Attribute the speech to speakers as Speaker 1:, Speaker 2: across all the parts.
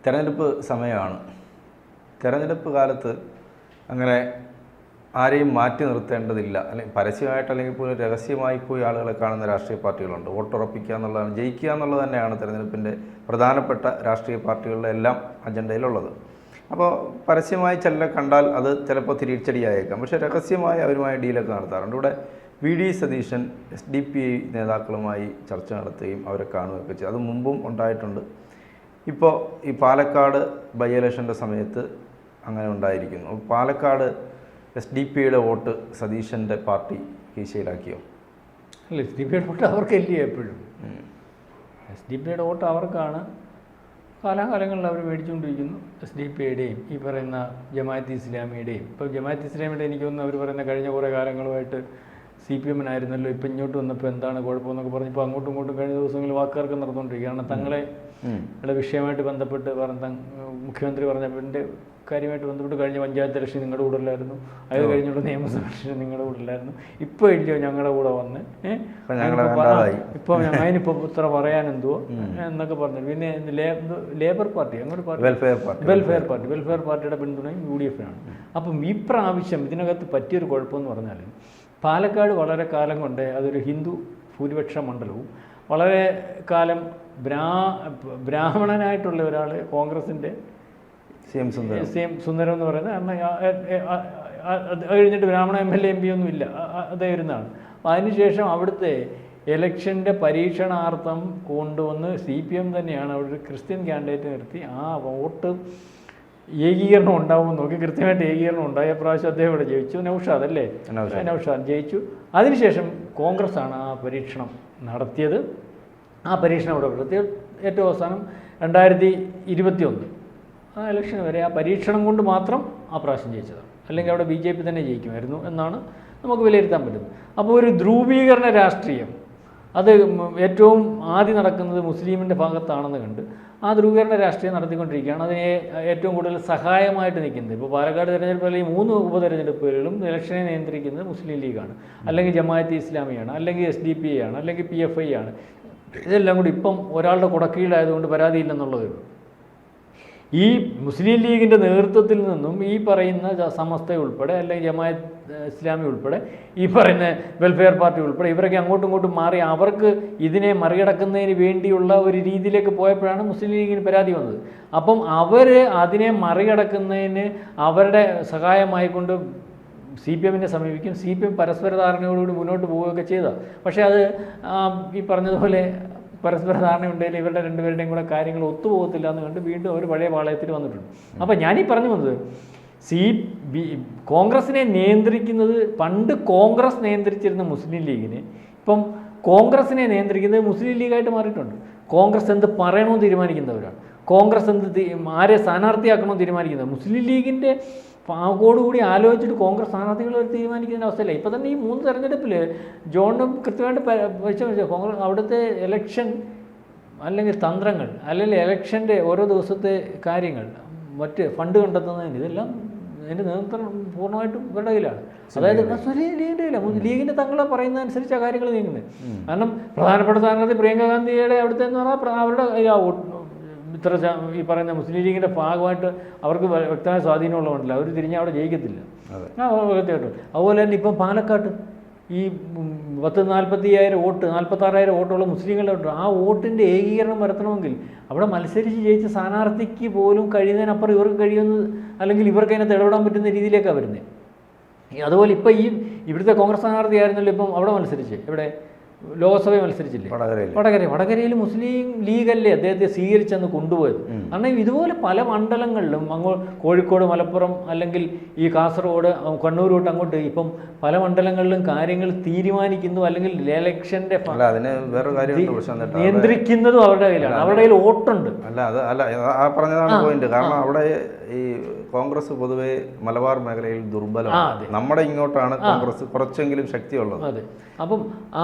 Speaker 1: തെരഞ്ഞെടുപ്പ് സമയമാണ്. തെരഞ്ഞെടുപ്പ് കാലത്ത് അങ്ങനെ ആരെയും മാറ്റി നിർത്തേണ്ടതില്ല, അല്ലെങ്കിൽ പരസ്യമായിട്ട് അല്ലെങ്കിൽ പോലും രഹസ്യമായി പോയി ആളുകളെ കാണുന്ന രാഷ്ട്രീയ പാർട്ടികളുണ്ട്. വോട്ടുറപ്പിക്കുക എന്നുള്ളതാണ്, ജയിക്കുക എന്നുള്ളത് തന്നെയാണ് തെരഞ്ഞെടുപ്പിൻ്റെ പ്രധാനപ്പെട്ട രാഷ്ട്രീയ പാർട്ടികളുടെ എല്ലാം അജണ്ടയിലുള്ളത്. അപ്പോൾ പരസ്യമായി ചിലരെ കണ്ടാൽ അത് ചിലപ്പോൾ തിരിച്ചടിയായേക്കാം, പക്ഷേ രഹസ്യമായി അവരുമായി ഡീലൊക്കെ നടത്താറുണ്ട്. ഇവിടെ VD സതീശൻ SDPI നേതാക്കളുമായി ചർച്ച നടത്തുകയും അവരെ കാണുകയൊക്കെ ചെയ്തു. അത് മുമ്പും ഉണ്ടായിട്ടുണ്ട്. ഇപ്പോൾ ഈ പാലക്കാട് ബൈ ഇലക്ഷൻ്റെ സമയത്ത് അങ്ങനെ ഉണ്ടായിരിക്കുന്നു. പാലക്കാട് SDPIയുടെ വോട്ട് സതീശൻ്റെ പാർട്ടി കീശയിലാക്കിയോ?
Speaker 2: അല്ല, SDPIയുടെ വോട്ട് അവർക്കല്ലേ എപ്പോഴും. SDPIയുടെ വോട്ട് അവർക്കാണ്. കാലാകാലങ്ങളിൽ അവർ മേടിച്ചുകൊണ്ടിരിക്കുന്നു. SDPIയുടെയും ഈ പറയുന്ന ജമാഅത്ത് ഇസ്ലാമിയുടെയും. ഇപ്പോൾ ജമാഅത്ത് ഇസ്ലാമിയുടെ എനിക്ക് തോന്നുന്നു അവർ പറയുന്ന കഴിഞ്ഞ കുറേ കാലങ്ങളുമായിട്ട് CPM-നായിരുന്നല്ലോ, ഇപ്പം ഇങ്ങോട്ട് വന്നപ്പോൾ എന്താണ് കുഴപ്പമെന്നൊക്കെ പറഞ്ഞ് ഇപ്പോൾ അങ്ങോട്ടും ഇങ്ങോട്ടും കഴിഞ്ഞ ദിവസങ്ങളിൽ വാക്കുകാർക്ക് നടന്നുകൊണ്ടിരിക്കുക. കാരണം തങ്ങളെ വിഷയമായിട്ട് ബന്ധപ്പെട്ട് മുഖ്യമന്ത്രി പറഞ്ഞതിൻ്റെ കാര്യമായിട്ട് ബന്ധപ്പെട്ട് കഴിഞ്ഞ പഞ്ചായത്ത് ഇലക്ഷൻ നിങ്ങളുടെ കൂടെ അല്ലായിരുന്നു, അത് കഴിഞ്ഞുള്ള നിയമസഭ ഇലക്ഷൻ നിങ്ങളുടെ കൂടെ അല്ലായിരുന്നു, ഇപ്പോൾ ഇല്ലയോ ഞങ്ങളുടെ കൂടെ വന്ന് ഇപ്പോൾ അതിനിപ്പോൾ ഇത്ര പറയാനെന്തുവോ എന്നൊക്കെ പറഞ്ഞു. പിന്നെ ലേബർ പാർട്ടി, അങ്ങോട്ട് പാർട്ടി, വെൽഫെയർ പാർട്ടിയുടെ പിന്തുണയും UDF-നാണ്. അപ്പം ഈ പ്രാവശ്യം ഇതിനകത്ത് പറ്റിയൊരു കുഴപ്പമെന്ന് പറഞ്ഞാൽ പാലക്കാട് വളരെ കാലം കൊണ്ട് അതൊരു ഹിന്ദു ഭൂരിപക്ഷ മണ്ഡലവും വളരെ കാലം ബ്രാഹ്മണനായിട്ടുള്ള ഒരാൾ കോൺഗ്രസിൻ്റെ CM സുന്ദരം എന്ന് പറയുന്നത്, അത് കഴിഞ്ഞിട്ട് ബ്രാഹ്മണ MLA MP ഒന്നും ഇല്ല, അതേ ഇരുന്നാണ്. അതിനുശേഷം അവിടുത്തെ ഇലക്ഷൻ്റെ പരീക്ഷണാർത്ഥം കൊണ്ടുവന്ന് CPM തന്നെയാണ് അവിടെ ഒരു ക്രിസ്ത്യൻ കാൻഡിഡേറ്റ് നിർത്തി ആ വോട്ട് ഏകീകരണം ഉണ്ടാവുമെന്ന് നോക്കി. കൃത്യമായിട്ട് ഏകീകരണം ഉണ്ടായ പ്രാവശ്യം അദ്ദേഹം ഇവിടെ ജയിച്ചു. നൗഷാദ് അല്ലേ, നൗഷാദ് ജയിച്ചു. അതിനുശേഷം കോൺഗ്രസ്സാണ് ആ പരീക്ഷണം നടത്തിയത്. ആ പരീക്ഷണം ഇവിടെ നടത്തിയ ഏറ്റവും അവസാനം 2021 ആ ഇലക്ഷൻ വരെ ആ പരീക്ഷണം കൊണ്ട് മാത്രം ആ പ്രാവശ്യം ജയിച്ചതാണ്. അല്ലെങ്കിൽ അവിടെ BJP തന്നെ ജയിക്കുമായിരുന്നു എന്നാണ് നമുക്ക് വിലയിരുത്താൻ പറ്റുന്നത്. അപ്പോൾ ഒരു ധ്രുവീകരണ രാഷ്ട്രീയം അത് ഏറ്റവും ആദ്യം നടക്കുന്നത് മുസ്ലിമിൻ്റെ ഭാഗത്താണെന്ന് കണ്ട് ആ ധ്രുവീകരണ രാഷ്ട്രീയം നടത്തിക്കൊണ്ടിരിക്കുകയാണ്. അതിനെ ഏറ്റവും കൂടുതൽ സഹായമായിട്ട് നിൽക്കുന്നത് ഇപ്പോൾ പാലക്കാട് തെരഞ്ഞെടുപ്പ് അല്ലെങ്കിൽ 3 ഉപതെരഞ്ഞെടുപ്പുകളിലും ഇലക്ഷനെ നിയന്ത്രിക്കുന്നത് മുസ്ലിം ലീഗാണ്, അല്ലെങ്കിൽ ജമാഅത്ത് ഇസ്ലാമിയാണ്, അല്ലെങ്കിൽ SDPI ആണ്, അല്ലെങ്കിൽ PFI ആണ്. ഇതെല്ലാം കൂടി ഇപ്പം ഒരാളുടെ കുടക്കീഴിലായതുകൊണ്ട് പരാതിയില്ലെന്നുള്ളതേ ഉള്ളൂ. ഈ മുസ്ലിം ലീഗിൻ്റെ നേതൃത്വത്തിൽ നിന്നും ഈ പറയുന്ന സമസ്ത ഉൾപ്പെടെ, അല്ലെങ്കിൽ ജമാഅത്ത് ഇസ്ലാമി ഉൾപ്പെടെ, ഈ പറയുന്ന വെൽഫെയർ പാർട്ടി ഉൾപ്പെടെ ഇവരൊക്കെ അങ്ങോട്ടും ഇങ്ങോട്ടും മാറി അവർക്ക് ഇതിനെ മറികടക്കുന്നതിന് വേണ്ടിയുള്ള ഒരു രീതിയിലേക്ക് പോയപ്പോഴാണ് മുസ്ലിം ലീഗിന് പരാതി വന്നത്. അപ്പം അവർ അതിനെ മറികടക്കുന്നതിന് അവരുടെ സഹായമായിക്കൊണ്ട് CPM-നെ സമീപിക്കും. CPM പരസ്പര ധാരണയോടുകൂടി മുന്നോട്ട് പോവുകയൊക്കെ ചെയ്തതാണ്. പക്ഷേ അത് ഈ പറഞ്ഞതുപോലെ പരസ്പര ധാരണയുണ്ടെങ്കിൽ ഇവരുടെ രണ്ടുപേരുടെയും കൂടെ കാര്യങ്ങൾ ഒത്തുപോകത്തില്ല എന്ന് കണ്ട് വീണ്ടും അവർ പഴയ പാളയത്തിൽ വന്നിട്ടുണ്ട്. അപ്പോൾ ഞാനീ പറഞ്ഞു വന്നത് കോൺഗ്രസിനെ നിയന്ത്രിക്കുന്നത് പണ്ട് കോൺഗ്രസ് നിയന്ത്രിച്ചിരുന്ന മുസ്ലിം ലീഗിനെ ഇപ്പം കോൺഗ്രസിനെ നിയന്ത്രിക്കുന്നത് മുസ്ലിം ലീഗായിട്ട് മാറിയിട്ടുണ്ട്. കോൺഗ്രസ് എന്ത് പറയണമെന്ന് തീരുമാനിക്കുന്നവരാണ്. കോൺഗ്രസ് ആരെ സ്ഥാനാർത്ഥിയാക്കണമെന്ന് തീരുമാനിക്കുന്നത് മുസ്ലിം ലീഗിൻ്റെ പാകോടുകൂടി ആലോചിച്ചിട്ട് കോൺഗ്രസ് സ്ഥാനാർത്ഥികൾ തീരുമാനിക്കുന്ന അവസ്ഥയില്ല. ഇപ്പോൾ തന്നെ ഈ 3 തെരഞ്ഞെടുപ്പിൽ ജോണും കൃത്യമായിട്ട് വെച്ചാൽ കോൺഗ്രസ് അവിടുത്തെ ഇലക്ഷൻ അല്ലെങ്കിൽ തന്ത്രങ്ങൾ, അല്ലെങ്കിൽ ഇലക്ഷൻ്റെ ഓരോ ദിവസത്തെ കാര്യങ്ങൾ, മറ്റ് ഫണ്ട് കണ്ടെത്തുന്നതിന് ഇതെല്ലാം അതിൻ്റെ നേതൃത്വം പൂർണ്ണമായിട്ടും ഇവരുടെ കയ്യിലാണ്. അതായത് ലീഗിൻ്റെ കയ്യില്ല. ലീഗിൻ്റെ തങ്ങളെ പറയുന്ന അനുസരിച്ച് ആ കാര്യങ്ങൾ നീങ്ങുന്നത്. കാരണം പ്രധാനപ്പെട്ട സ്ഥാനാർത്ഥി പ്രിയങ്ക ഗാന്ധിയുടെ അവിടുത്തെ എന്ന് പറഞ്ഞാൽ അവരുടെ ഇത്ര ഈ പറയുന്ന മുസ്ലിം ലീഗിൻ്റെ ഭാഗമായിട്ട് അവർക്ക് വ്യക്തമായ സ്വാധീനമുള്ളതുകൊണ്ടല്ല അവർ തിരിഞ്ഞ് അവിടെ ജയിക്കത്തില്ല. വ്യക്തമായിട്ടും അതുപോലെ തന്നെ ഇപ്പം പാലക്കാട്ട് ഈ 40,000 വോട്ട് 46,000 വോട്ടുള്ള മുസ്ലിങ്ങളുടെ വോട്ട്, ആ വോട്ടിൻ്റെ ഏകീകരണം വരുത്തണമെങ്കിൽ അവിടെ മത്സരിച്ച് ജയിച്ച സ്ഥാനാർത്ഥിക്ക് പോലും കഴിയുന്നതിനപ്പുറം ഇവർക്ക് കഴിയുന്നത്, അല്ലെങ്കിൽ ഇവർക്ക് അതിനകത്ത് ഇടപെടാൻ പറ്റുന്ന രീതിയിലേക്കാണ് വരുന്നത്. അതുപോലെ ഇപ്പം ഇവിടുത്തെ കോൺഗ്രസ് സ്ഥാനാർത്ഥി ആയിരുന്നല്ലോ ഇപ്പം അവിടെ മത്സരിച്ച് ഇവിടെ ലോക്സഭയിൽ മത്സരിച്ചില്ലേ, വടകരയിൽ മുസ്ലിം ലീഗല്ലേ അദ്ദേഹത്തെ സ്വീകരിച്ചെന്ന് കൊണ്ടുപോയത്. കാരണം ഇതുപോലെ പല മണ്ഡലങ്ങളിലും കോഴിക്കോട്, മലപ്പുറം, അല്ലെങ്കിൽ ഈ കാസർഗോഡ്, കണ്ണൂർ തൊട്ട് അങ്ങോട്ട് ഇപ്പം പല മണ്ഡലങ്ങളിലും കാര്യങ്ങൾ തീരുമാനിക്കുന്നു, അല്ലെങ്കിൽ ഇലക്ഷൻ്റെ നിയന്ത്രിക്കുന്നതും അവരുടെ കയ്യിലാണ്. അവരുടെ കയ്യിൽ വോട്ടുണ്ട്.
Speaker 1: പറഞ്ഞതാണ് പോയിന്റ്. കാരണം അവിടെ ഈ കോൺഗ്രസ് പൊതുവെ മലബാർ മേഖലയിൽ ദുർബലമാണ്. നമ്മുടെ ഇങ്ങോട്ടാണ് കോൺഗ്രസ് കുറച്ചെങ്കിലും ശക്തിയുള്ളത്.
Speaker 2: അപ്പം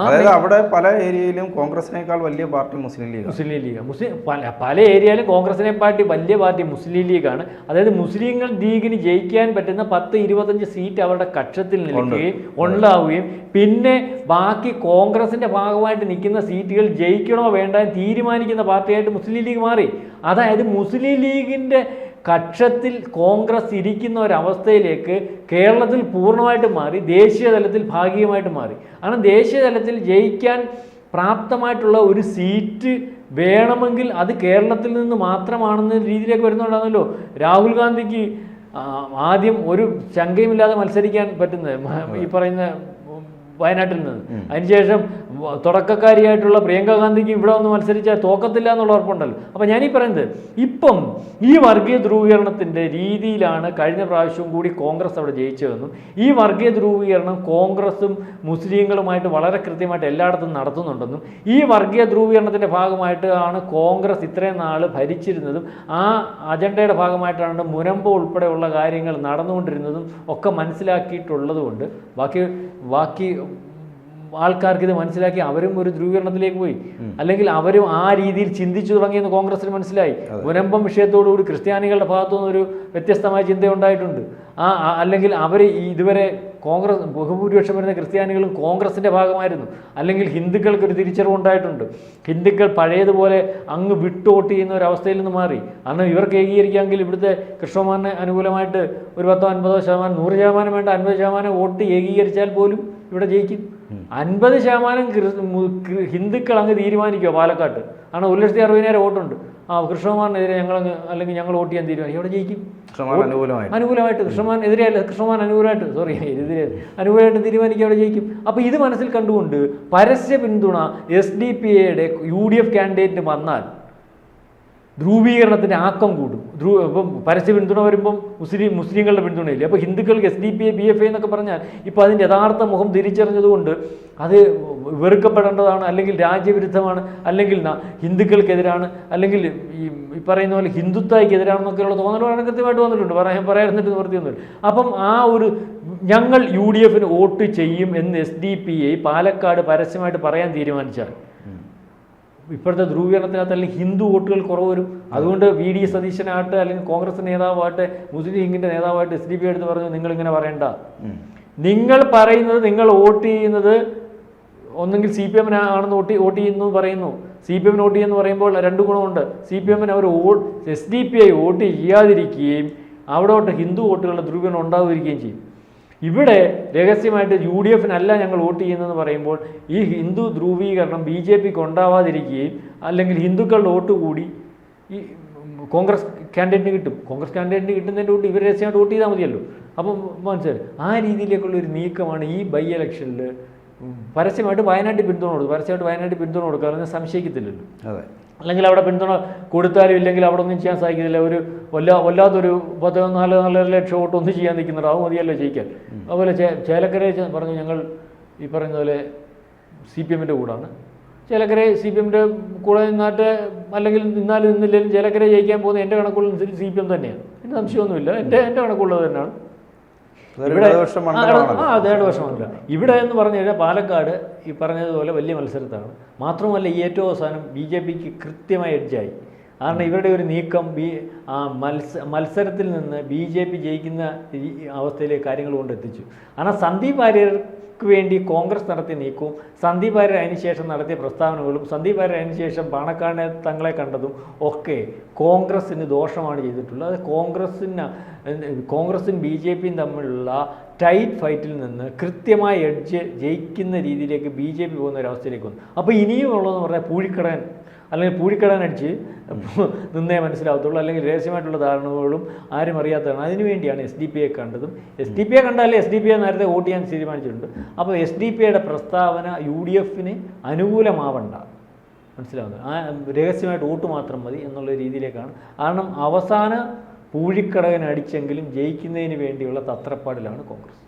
Speaker 1: അവിടെ പല ഏരിയയിലും കോൺഗ്രസിനേക്കാൾ വലിയ പാർട്ടി മുസ്ലിം ലീഗ്.
Speaker 2: പല ഏരിയയിലും കോൺഗ്രസിനെ പാർട്ടി വലിയ പാർട്ടി മുസ്ലിം ലീഗാണ്. അതായത് മുസ്ലിങ്ങൾ ലീഗിന് ജയിക്കാൻ പറ്റുന്ന 10-25 സീറ്റ് അവരുടെ കക്ഷത്തിൽ നിൽക്കുകയും ഉണ്ടാവുകയും പിന്നെ ബാക്കി കോൺഗ്രസിന്റെ ഭാഗമായിട്ട് നിൽക്കുന്ന സീറ്റുകൾ ജയിക്കണോ വേണ്ട എന്ന് തീരുമാനിക്കുന്ന പാർട്ടിയായിട്ട് മുസ്ലിം ലീഗ് മാറി. അതായത് മുസ്ലിം ലീഗിന്റെ കക്ഷത്തിൽ കോൺഗ്രസ് ഇരിക്കുന്ന ഒരവസ്ഥയിലേക്ക് കേരളത്തിൽ പൂർണ്ണമായിട്ട് മാറി, ദേശീയ തലത്തിൽ ഭാഗികമായിട്ട് മാറി. കാരണം ദേശീയ തലത്തിൽ ജയിക്കാൻ പ്രാപ്തമായിട്ടുള്ള ഒരു സീറ്റ് വേണമെങ്കിൽ അത് കേരളത്തിൽ നിന്ന് മാത്രമാണെന്ന രീതിയിലേക്ക് വരുന്നുണ്ടാകുമല്ലോ. രാഹുൽ ഗാന്ധിക്ക് ആദ്യം ഒരു ശങ്കയുമില്ലാതെ മത്സരിക്കാൻ പറ്റുന്നത് ഈ പറയുന്ന വയനാട്ടിൽ നിന്ന്. അതിനുശേഷം തുടക്കക്കാരിയായിട്ടുള്ള പ്രിയങ്ക ഗാന്ധിക്ക് ഇവിടെ ഒന്ന് മത്സരിച്ചാൽ തോക്കത്തില്ല എന്നുള്ള ഉറപ്പുണ്ടല്ലോ. അപ്പം ഞാനീ പറയുന്നത് ഇപ്പം ഈ വർഗീയ ധ്രുവീകരണത്തിൻ്റെ രീതിയിലാണ് കഴിഞ്ഞ പ്രാവശ്യവും കൂടി കോൺഗ്രസ് അവിടെ ജയിച്ചതെന്നും ഈ വർഗീയ ധ്രുവീകരണം കോൺഗ്രസും മുസ്ലിങ്ങളുമായിട്ട് വളരെ കൃത്യമായിട്ട് എല്ലായിടത്തും നടത്തുന്നുണ്ടെന്നും ഈ വർഗീയ ധ്രുവീകരണത്തിൻ്റെ ഭാഗമായിട്ട് ആണ് കോൺഗ്രസ് ഇത്രയും നാൾ ഭരിച്ചിരുന്നതും ആ അജണ്ടയുടെ ഭാഗമായിട്ടാണ് മുനമ്പ് ഉൾപ്പെടെയുള്ള കാര്യങ്ങൾ നടന്നുകൊണ്ടിരുന്നതും ഒക്കെ മനസ്സിലാക്കിയിട്ടുള്ളത് കൊണ്ട് ബാക്കി ആൾക്കാർക്ക് ഇത് മനസ്സിലാക്കി അവരും ഒരു ധ്രുവീകരണത്തിലേക്ക് പോയി. അല്ലെങ്കിൽ അവരും ആ രീതിയിൽ ചിന്തിച്ചു തുടങ്ങിയെന്ന് കോൺഗ്രസിന് മനസ്സിലായി. മുനമ്പം വിഷയത്തോടുകൂടി ക്രിസ്ത്യാനികളുടെ ഭാഗത്തുനിന്ന് ഒരു വ്യത്യസ്തമായ ചിന്തയുണ്ടായിട്ടുണ്ട്. അല്ലെങ്കിൽ അവർ ഇതുവരെ കോൺഗ്രസ് ബഹുഭൂരിപക്ഷം വരുന്ന ക്രിസ്ത്യാനികളും കോൺഗ്രസിൻ്റെ ഭാഗമായിരുന്നു. അല്ലെങ്കിൽ ഹിന്ദുക്കൾക്കൊരു തിരിച്ചറിവുണ്ടായിട്ടുണ്ട്. ഹിന്ദുക്കൾ പഴയതുപോലെ അങ്ങ് വിട്ടോട്ട് ചെയ്യുന്ന ഒരു അവസ്ഥയിൽ നിന്ന് മാറി. അന്ന് ഇവർക്ക് ഏകീകരിക്കാമെങ്കിൽ ഇവിടുത്തെ കൃഷ്ണകുമാറിന് അനുകൂലമായിട്ട് ഒരു 10-50%, 100% വേണ്ട 50% വോട്ട് ഏകീകരിച്ചാൽ പോലും ഇവിടെ ജയിക്കും. 50% ഹിന്ദുക്കൾ അങ്ങ് തീരുമാനിക്കുമോ പാലക്കാട്ട്? കാരണം 1,60,000 വോട്ടുണ്ട്. കൃഷ്ണകുമാറിനെതിരെ അല്ലെങ്കിൽ ഞങ്ങൾ വോട്ട് ചെയ്യാൻ തീരുമാനിക്കും, ഇവിടെ ജയിക്കും. അനുകൂലമായിട്ട് കൃഷ്ണകുമാറിനെതിരെ അല്ല, കൃഷ്ണകുമാറിന് അനുകൂലമായിട്ട് തീരുമാനിക്കുക, അവിടെ ജയിക്കും. അപ്പോൾ ഇത് മനസ്സിൽ കണ്ടുകൊണ്ട് പരസ്യ പിന്തുണ SDPAയുടെ UDF കാൻഡിഡേറ്റിന് വന്നാൽ ധ്രുവീകരണത്തിൻ്റെ ആക്കം കൂടും. ഇപ്പം പരസ്യ പിന്തുണ വരുമ്പം മുസ്ലിങ്ങളുടെ പിന്തുണയില്ലേ. അപ്പോൾ ഹിന്ദുക്കൾക്ക് SDPA BFI എന്നൊക്കെ പറഞ്ഞാൽ ഇപ്പോൾ അതിൻ്റെ യഥാർത്ഥ മുഖം തിരിച്ചറിഞ്ഞതുകൊണ്ട് അത് വെറുക്കപ്പെടേണ്ടതാണ്, അല്ലെങ്കിൽ രാജ്യവിരുദ്ധമാണ്, അല്ലെങ്കിൽ ഹിന്ദുക്കൾക്കെതിരാണ്, അല്ലെങ്കിൽ ഈ പറയുന്ന പോലെ ഹിന്ദുത്വയ്ക്കെതിരാണെന്നൊക്കെയുള്ള തോന്നലുകൾ കൃത്യമായിട്ട് വന്നിട്ടുണ്ട്. പറയാറുന്നിട്ട് നിവൃത്തിയൊന്നുമില്ല. അപ്പം ആ ഒരു ഞങ്ങൾ UDFന് വോട്ട് ചെയ്യും എന്ന് SDPA പാലക്കാട് പരസ്യമായിട്ട് പറയാൻ തീരുമാനിച്ചാൽ ഇപ്പോഴത്തെ ധ്രുവീകരണത്തിനകത്ത് അല്ലെങ്കിൽ ഹിന്ദു വോട്ടുകൾ കുറവ് വരും. അതുകൊണ്ട് VD സതീശനായിട്ട് അല്ലെങ്കിൽ കോൺഗ്രസ് നേതാവായിട്ട് മുസ്ലിം ലീഗിൻ്റെ നേതാവായിട്ട് SDPA എടുത്ത് പറഞ്ഞു, നിങ്ങളിങ്ങനെ പറയണ്ട. നിങ്ങൾ പറയുന്നത്, നിങ്ങൾ വോട്ട് ചെയ്യുന്നത് ഒന്നെങ്കിൽ CPM ആണെന്ന് വോട്ട് ചെയ്യുന്നു പറയുന്നു. CPM വോട്ട് ചെയ്യുന്നു പറയുമ്പോൾ 2 ഗുണമുണ്ട്. CPM അവർ SDPA വോട്ട് ചെയ്യാതിരിക്കുകയും അവിടോട്ട് ഹിന്ദു വോട്ടുകളുടെ ധ്രുവീകരണം ഉണ്ടാവുകയും ചെയ്യും. ഇവിടെ രഹസ്യമായിട്ട് UDFനല്ല ഞങ്ങൾ വോട്ട് ചെയ്യുന്നതെന്ന് പറയുമ്പോൾ ഈ ഹിന്ദു ധ്രുവീകരണം BJPക്ക് ഉണ്ടാവാതിരിക്കുകയും അല്ലെങ്കിൽ ഹിന്ദുക്കളുടെ വോട്ട് കൂടി ഈ കോൺഗ്രസ് കാൻഡിഡേറ്റിന് കിട്ടും. കോൺഗ്രസ് കാൻഡിഡേറ്റിന് കിട്ടുന്നതിൻ്റെ കൂട്ടി ഇവർ രഹസ്യമായിട്ട് വോട്ട് ചെയ്താൽ മതിയല്ലോ. അപ്പം മനസ്സിലായി, ആ രീതിയിലേക്കുള്ളൊരു നീക്കമാണ് ഈ ബൈ ഇലക്ഷനിൽ പരസ്യമായിട്ട് വയനാട്ടിൽ പിന്തുണ കൊടുക്കുക എന്ന് സംശയിക്കത്തില്ലല്ലോ. അതെ, അല്ലെങ്കിൽ അവിടെ പിന്തുണ കൊടുത്താലും ഇല്ലെങ്കിൽ അവിടെ ഒന്നും ചെയ്യാൻ സാധിക്കത്തില്ല. ഒരു വല്ലാത്തൊരു 14 ലക്ഷം വോട്ട് ഒന്നും ചെയ്യാൻ നിൽക്കുന്നുണ്ട്, അത് മതിയല്ലോ ജയിക്കാൻ. അതുപോലെ ചേലക്കരയെ പറഞ്ഞു, ഞങ്ങൾ ഈ പറയുന്ന പോലെ CPMൻ്റെ കൂടാണ്. ചേലക്കര CPMൻ്റെ കൂടെ നിന്നാട്ട് അല്ലെങ്കിൽ നിന്നില്ലെങ്കിലും ചേലക്കര ജയിക്കാൻ പോകുന്ന എൻ്റെ കണക്കുള്ളതനുസരിച്ച് CPM തന്നെയാണ്. എൻ്റെ സംശയമൊന്നുമില്ല, എൻ്റെ കണക്കുള്ളത് തന്നെയാണ്. ഇവിടെ 1.5 വർഷമല്ല. ഇവിടെ എന്ന് പറഞ്ഞു കഴിഞ്ഞാൽ പാലക്കാട് ഈ പറഞ്ഞതുപോലെ വലിയ മത്സരത്താണ്. മാത്രമല്ല ഈ ഏറ്റവും അവസാനം BJPക്ക് കൃത്യമായ എഡ്ജായി. കാരണം ഇവരുടെ ഒരു നീക്കം മത്സരത്തിൽ നിന്ന് BJP ജയിക്കുന്ന ഈ അവസ്ഥയിലേക്ക് കാര്യങ്ങൾ കൊണ്ടെത്തിച്ചു. കാരണം സന്ദീപ് വാര്യർക്ക് വേണ്ടി കോൺഗ്രസ് നടത്തിയ നീക്കവും സന്ദീപ് വാര്യർ അതിനുശേഷം നടത്തിയ പ്രസ്താവനകളും സന്ദീപ് വാര്യർ അതിനുശേഷം പാണക്കാടിനെ തങ്ങളെ കണ്ടതും ഒക്കെ കോൺഗ്രസ്സിന് ദോഷമാണ് ചെയ്തിട്ടുള്ളത്. അത് കോൺഗ്രസും BJPയും തമ്മിലുള്ള ടൈറ്റ് ഫൈറ്റിൽ നിന്ന് കൃത്യമായ എഡ്ജ് ജയിക്കുന്ന രീതിയിലേക്ക് BJP പോകുന്ന ഒരവസ്ഥയിലേക്ക് വന്നു. അപ്പോൾ ഇനിയും ഉള്ളതെന്ന് പറഞ്ഞാൽ പൂഴിക്കടാൻ അടിച്ച് നിന്നേ മനസ്സിലാവത്തുള്ളൂ, അല്ലെങ്കിൽ രഹസ്യമായിട്ടുള്ള ധാരണകളും ആരും അറിയാത്തതാണ്. അതിനുവേണ്ടിയാണ് SDPA കണ്ടതും. SDPA കണ്ടാലേ SDPA നേരത്തെ വോട്ട് ചെയ്യാൻ തീരുമാനിച്ചിട്ടുണ്ട്. അപ്പോൾ SDPAയുടെ പ്രസ്താവന UDFന് അനുകൂലമാവണ്ട, മനസ്സിലാവുന്നത്. ആ രഹസ്യമായിട്ട് വോട്ട് മാത്രം മതി എന്നുള്ള രീതിയിലേക്കാണ്. കാരണം അവസാന പൂഴിക്കടകൻ അടിച്ചെങ്കിലും ജയിക്കുന്നതിന് വേണ്ടിയുള്ള തത്രപ്പാടിലാണ് കോൺഗ്രസ്.